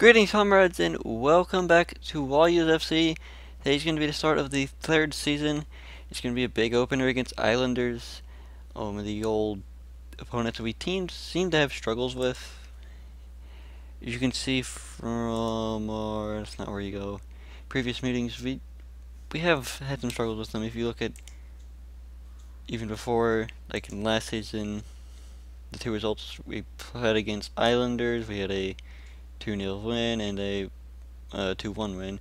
Greetings, comrades, and welcome back to Wolues FC. Today's going to be the start of the third season. It's going to be a big opener against Islanders. The old opponents we teams seem to have struggles with. As you can see from that's not where you go. Previous meetings, we have had some struggles with them. If you look at even before, like in last season, the two results we had against Islanders, we had a 2-0 win and a 2-1 win.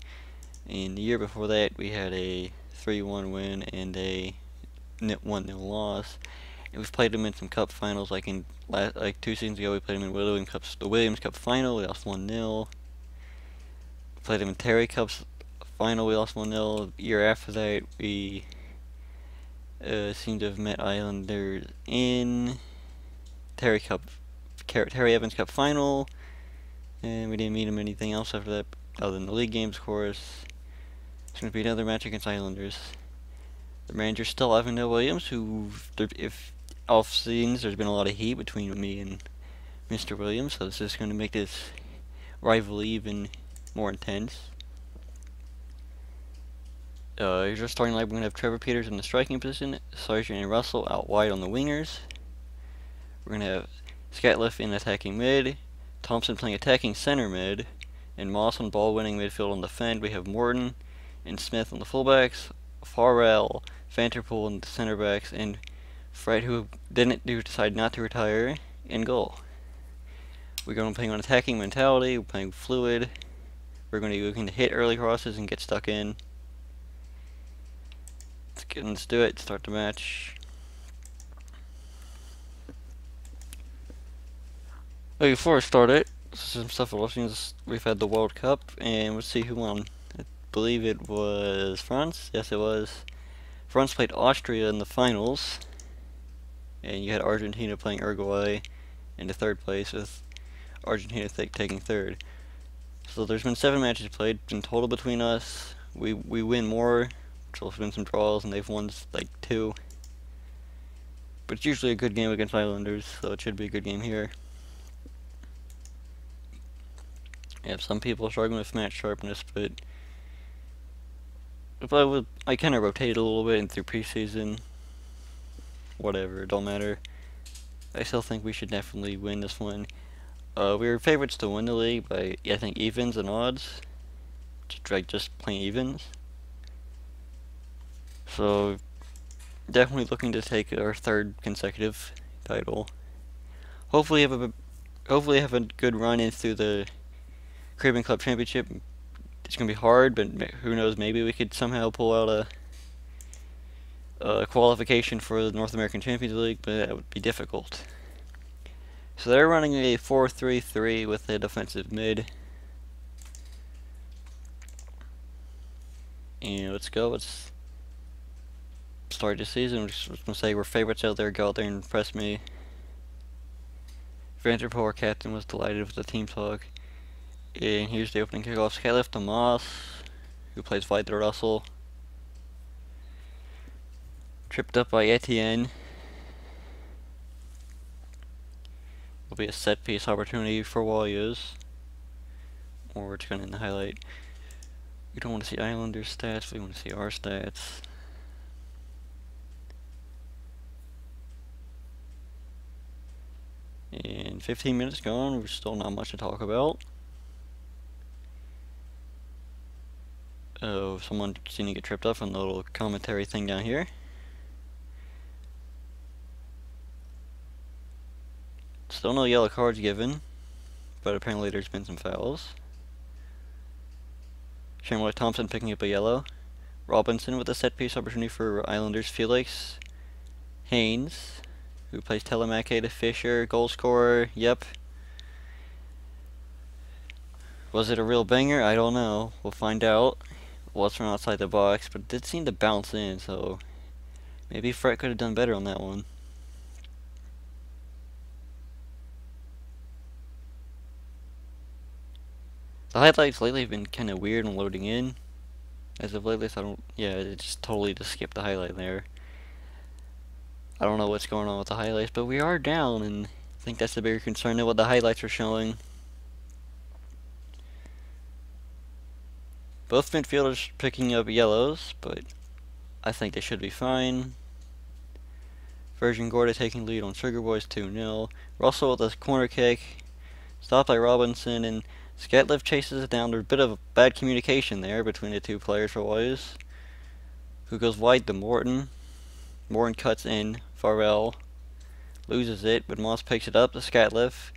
And the year before that, we had a 3-1 win and a 1-0 loss. And we've played them in some cup finals, like 2 seasons ago. We played them in the Williams Cup final. We lost 1-0. We played them in Terry Cup's final. We lost 1-0. The year after that, we seem to have met Islanders in Terry Evans Cup final. And we didn't meet them anything else after that, other than the league games, of course. It's going to be another match against Islanders. The manager's still Evan Williams, who, if off scenes, there's been a lot of heat between me and Mr. Williams, so this is going to make this rivalry even more intense. Here's our starting line. We're going to have Trevor Peters in the striking position, Sargent and Russell out wide on the wingers. We're going to have Scatliff in attacking mid, Thompson playing attacking center mid, and Moss on ball-winning midfield on the defend. We have Morton and Smith on the fullbacks, Farrell, Vanterpool on the center backs, and Fred, who decide not to retire, in goal. We're going to play on attacking mentality. We're playing fluid. We're going to be looking to hit early crosses and get stuck in. Let's do it. Start the match. Before I start it, some stuff we've had the World Cup, and let's see who won. I believe it was France. Yes, it was. France played Austria in the finals, and you had Argentina playing Uruguay in the third place, with Argentina taking third. So there's been 7 matches played in total between us. We win more, which will have been some draws, and they've won like 2. But it's usually a good game against Islanders, so it should be a good game here. Yeah, some people are struggling with match sharpness, but I kind of rotated a little bit and through preseason. Whatever, it don't matter. I still think we should definitely win this one. We were favorites to win the league by, I think, evens and odds. Just plain evens. So, definitely looking to take our 3rd consecutive title. Hopefully have a good run in through the Caribbean Club Championship. It's going to be hard, but who knows, maybe we could somehow pull out a qualification for the North American Champions League, but that would be difficult. So they're running a 4-3-3 with a defensive mid. And let's start the season. We're just going to say we're favorites out there. Go out there and impress me. Vanderpool, our captain, was delighted with the team talk. And here's the opening kickoff. Scatliff to Moss, who plays wide to Russell. Tripped up by Etienne. Will be a set piece opportunity for Wolues. Or it's going to end the highlight. We don't want to see Islanders stats, we want to see our stats. And 15 minutes gone, we're still not much to talk about. Oh, someone seemed to get tripped up on the little commentary thing down here. Still no yellow cards given, but apparently there's been some fouls. Shamrock Thompson picking up a yellow. Robinson with a set piece opportunity for Islanders. Felix Haynes, who plays Telemake to Fisher, goal scorer. Yep. Was it a real banger? I don't know. We'll find out. Was from outside the box, but it did seem to bounce in, so maybe Fred could have done better on that one. The highlights lately have been kind of weird and loading in. As of lately, so it just totally skipped the highlight there. I don't know what's going on with the highlights, but we are down, and I think that's the bigger concern than what the highlights are showing. Both midfielders picking up yellows, but I think they should be fine. Virgin Gorda taking lead on Sugar Boys 2-0. Russell with a corner kick. Stopped by Robinson, and Skatliff chases it down. There's a bit of bad communication there between the two players for Wolues. Who goes wide to Morton. Morton cuts in. Farrell loses it, but Moss picks it up to Skatliff.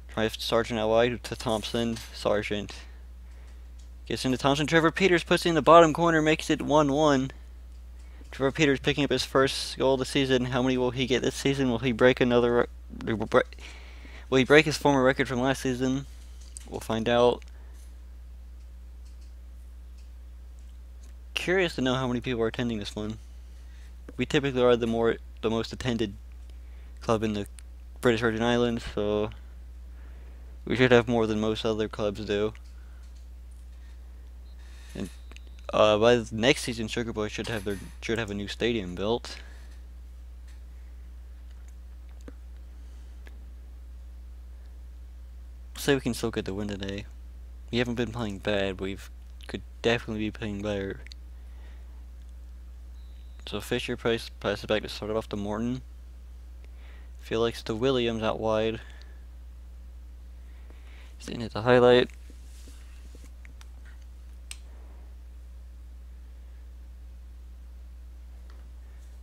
Tries Sargent out wide to Thompson. Sargent gets into Thompson. Trevor Peters puts it in the bottom corner, makes it 1-1. Trevor Peters picking up his first goal of the season. How many will he get this season? Will he break another? Will he break his former record from last season? We'll find out. Curious to know how many people are attending this one. We typically are the most attended club in the British Virgin Islands, so we should have more than most other clubs do. And by the next season, Sugar Boys should have a new stadium built. Say we can still get the win today. We haven't been playing bad, but we could definitely be playing better. So Fisher passes it back to start it off to Morton. Felix to Williams out wide. He's didn't hit the highlight.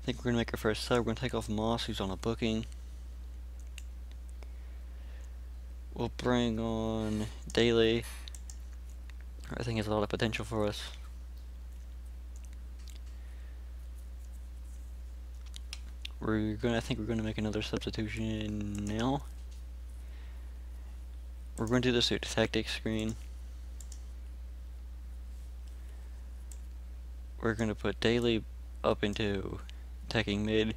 I think we're going to make our first sub. We're going to take off Moss, who's on a booking. We'll bring on Daly. I think has a lot of potential for us. I think we're gonna make another substitution now. We're going to do this through the tactics screen. We're gonna put Daly up into attacking mid.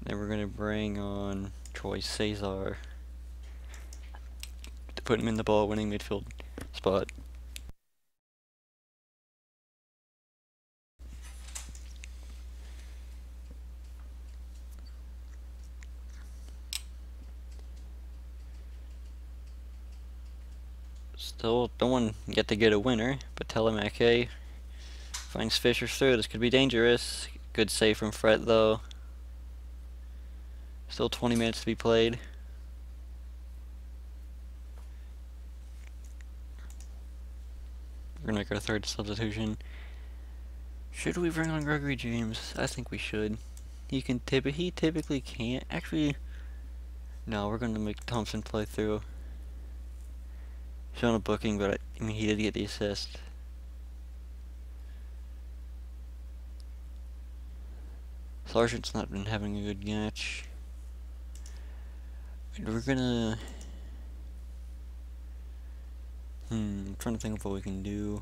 Then we're gonna bring on Troy Cesar to put him in the ball-winning midfield spot. Still don't want yet to get a winner, but Telemake finds Fisher through. This could be dangerous. Good save from Fred though. Still 20 minutes to be played. We're gonna make our third substitution. Should we bring on Gregory James? I think we should. He typically can't. Actually, no, we're gonna make Thompson play through. He's on a booking, but I mean he did get the assist. Sargent's not been having a good match. We're gonna I'm trying to think of what we can do.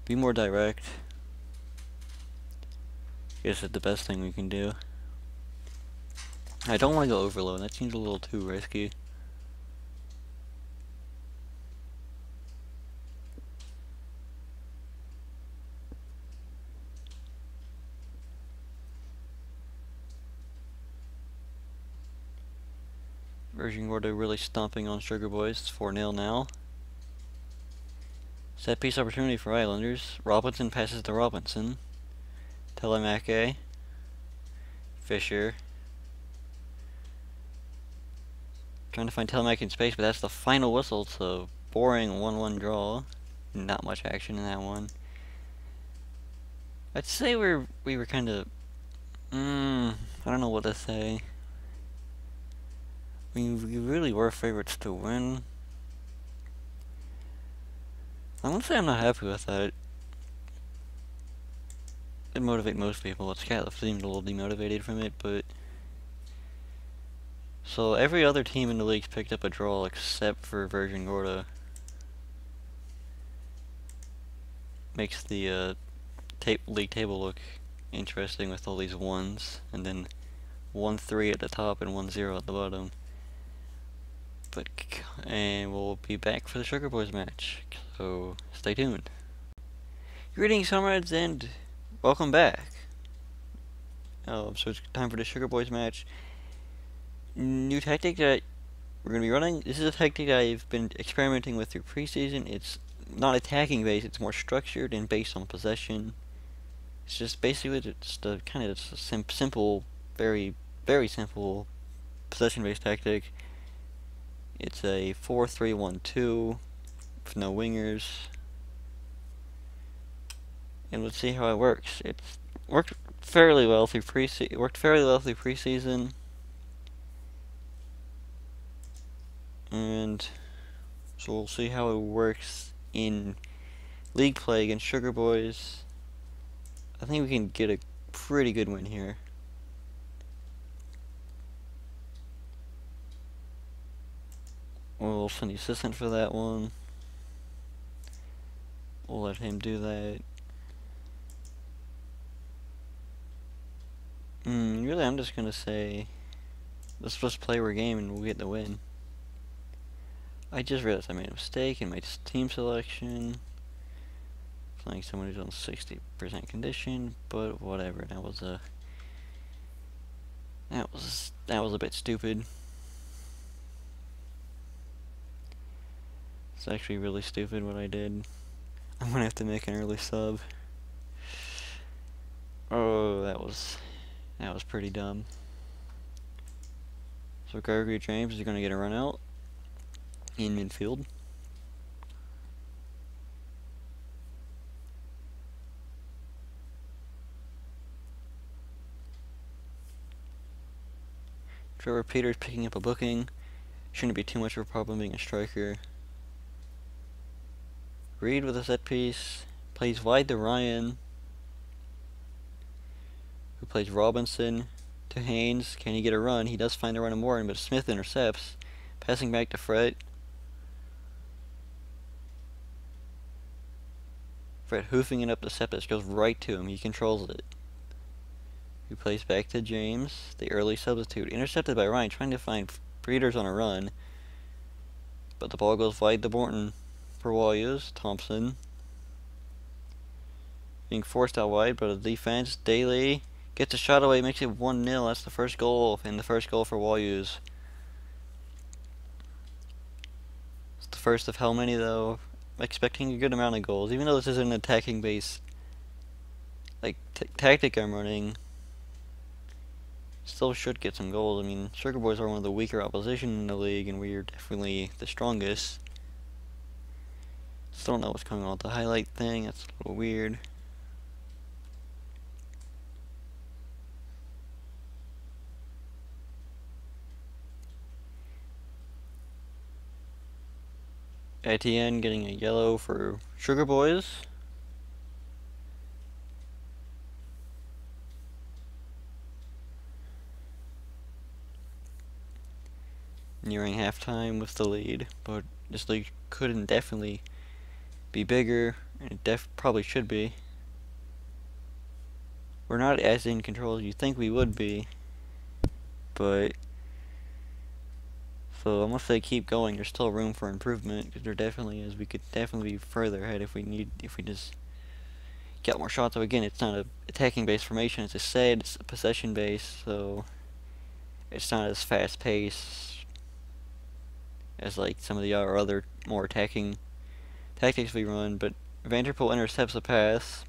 Be more direct. Guess it's the best thing we can do. I don't want to go overload. That seems a little too risky. Virgin Gordo really stomping on Sugar Boys. It's 4-0 now. Set piece opportunity for Islanders. Robinson passes to Robinson. Telemake. Fisher. Trying to find Telemake in space, but that's the final whistle, so boring 1-1 draw. Not much action in that one. I'd say we were kind of I don't know what to say. We really were favorites to win. I won't say I'm not happy with that. It motivate most people. Skatliff seemed a little demotivated from it, but so every other team in the league's picked up a draw except for Virgin Gorda. Makes the league table look interesting with all these ones, and then 1-3 at the top and 1-0 at the bottom. And we'll be back for the Sugar Boys match, so stay tuned. Greetings, comrades, and welcome back. So it's time for the Sugar Boys match. New tactic that we're going to be running. This is a tactic that I've been experimenting with through preseason. It's not attacking based, it's more structured and based on possession. It's just basically just a kind of simple, very, very simple possession based tactic. It's a 4-3-1-2 with no wingers. And let's see how it works. It's worked fairly well through preseason. And so we'll see how it works in league play against Sugar Boys. I think we can get a pretty good win here. We'll send the assistant for that one. We'll let him do that. Really, I'm just gonna say, let's just play our game and we'll get the win. I just realized I made a mistake in my team selection. Playing someone who's on 60% condition, but whatever. That was a bit stupid. It's actually really stupid what I did. I'm gonna have to make an early sub. Oh, that was pretty dumb. So Gregory James is gonna get a run out in midfield. Trevor Peters picking up a booking. Shouldn't be too much of a problem being a striker. Reed with a set piece. Plays wide to Ryan, who plays Robinson to Haynes. Can he get a run? He does find the run of Morton, but Smith intercepts. Passing back to Fred. Fred hoofing it up to Septis. Goes right to him. He controls it. Who plays back to James. The early substitute. Intercepted by Ryan, trying to find Peters on a run. But the ball goes wide to Morton for Wolues. Thompson being forced out wide, but the defense. Daly gets a shot away, makes it 1-0. That's the first goal, and the first goal for Wolues. It's the first of how many, though? I'm expecting a good amount of goals, even though this isn't an attacking base like tactic I'm running. Still should get some goals. I mean, Sugar Boys are one of the weaker opposition in the league, and we're definitely the strongest. Still don't know what's going on with the highlight thing. That's a little weird. Etienne getting a yellow for Sugar Boys. Nearing halftime with the lead, but this league could definitely be bigger, and it probably should be. We're not as in control as you think we would be, but so I'm gonna say keep going. There's still room for improvement, because there definitely is. We could definitely be further ahead if we just get more shots. So again, it's not a attacking based formation. It's it's a possession based, so it's not as fast paced as like some of the other more attacking tactics we run. But Vanderpool intercepts a pass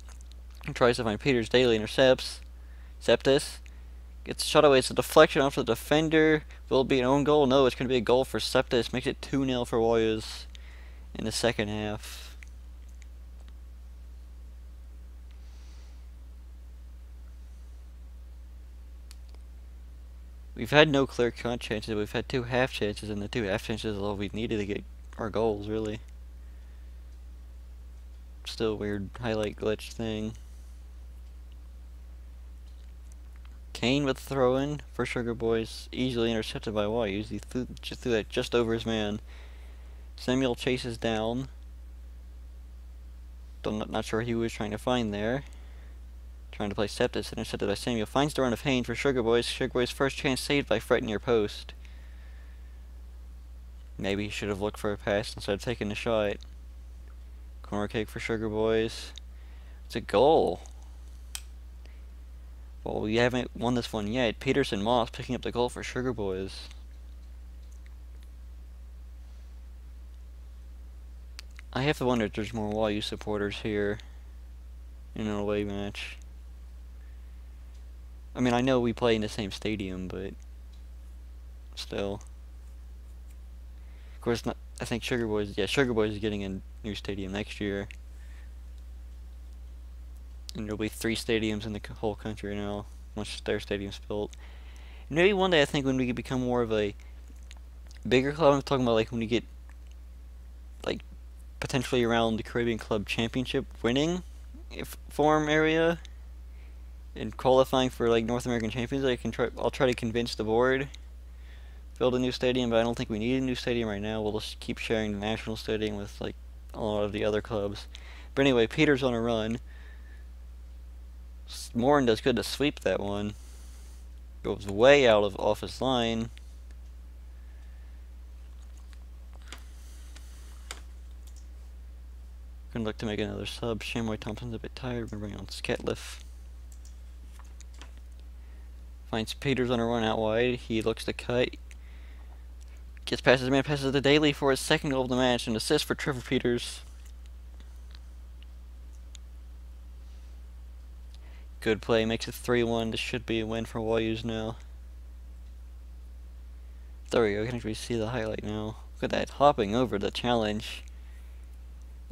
and tries to find Peters. Daly intercepts. Septis gets shot away. It's a deflection off the defender. Will it be an own goal? No, it's going to be a goal for Septis. Makes it 2-0 for Warriors in the second half. We've had no clear-cut chances. We've had 2 half chances, and the 2 half chances are all we needed to get our goals, really. Still a weird highlight glitch thing. Kane with the throw-in for Sugar Boys, easily intercepted by Wolues. He threw that just over his man. Samuel chases down. Not sure who he was trying to find there. Trying to play Septis, intercepted by Samuel. Finds the run of Haynes for Sugar Boys. Sugar Boys' first chance saved by Fred near post. Maybe he should have looked for a pass instead of taking the shot. Corner kick for Sugar Boys. It's a goal. Well, we haven't won this one yet. Peterson Moss picking up the goal for Sugar Boys. I have to wonder if there's more Wolues supporters here in an away match. I mean, I know we play in the same stadium, but still. Of course, not, I think Sugar Boys is getting a new stadium next year. And there'll be 3 stadiums in the whole country now, once their stadium's built. And maybe one day I think when we become more of a bigger club, I'm talking about like when we get like potentially around the Caribbean Club Championship winning form area and qualifying for like North American Champions, I'll try to convince the board build a new stadium, but I don't think we need a new stadium right now. We'll just keep sharing the national stadium with like a lot of the other clubs. But anyway, Peter's on a run. Morin does good to sweep that one. Goes way out of off his line. Gonna look to make another sub. Shamroy Thompson's a bit tired. We're bringing on Sketliff. Finds Peters on a run out wide. He looks to cut. Gets past his man, passes to Daly for his second goal of the match. An assist for Trevor Peters. Good play. Makes it 3-1. This should be a win for Wolues now. There we go. I can actually see the highlight now. Look at that. Hopping over the challenge.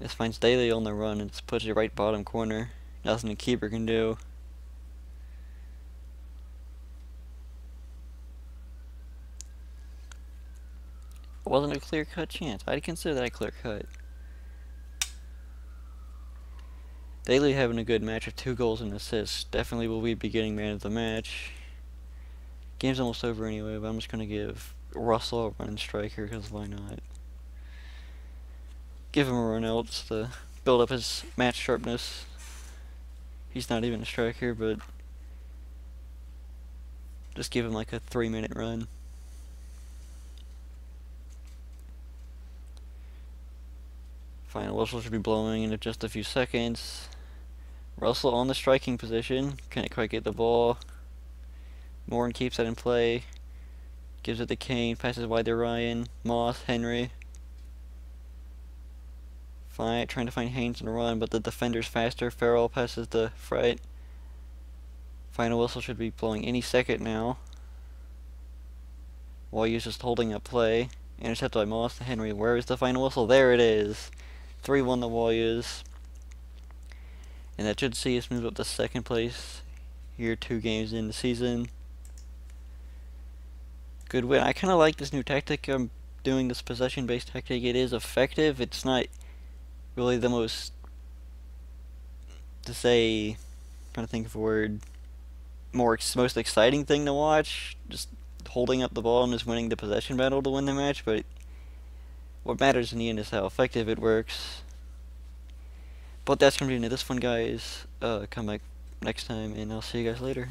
Just finds Daly on the run and just puts it right bottom corner. Nothing the keeper can do. It wasn't a clear-cut chance. I'd consider that a clear-cut. Daly having a good match with 2 goals and assists. Definitely will be getting man of the match. Game's almost over anyway, but I'm just going to give Russell a running striker, because why not? Give him a run out just to build up his match sharpness. He's not even a striker, but just give him like a 3-minute run. Final whistle should be blowing in just a few seconds. Russell on the striking position. Can't quite get the ball. Morin keeps that in play. Gives it to Kane. Passes wide to Ryan. Moss. Henry. Trying to find Haynes in the run, but the defender's faster. Farrell passes to Fright. Final whistle should be blowing any second now. Wolues just holding up play. Intercepted by Moss to Henry. Where is the final whistle? There it is. 3-1 the Wolues. And that should see us move up to second place here 2 games in the season. Good win. I kind of like this new tactic. I'm doing this possession-based tactic. It is effective. It's not really the most, to say, I'm trying to think of a word, most exciting thing to watch. Just holding up the ball and just winning the possession battle to win the match, but what matters in the end is how effective it works. But that's going to be the end of this one, guys. Come back next time, and I'll see you guys later.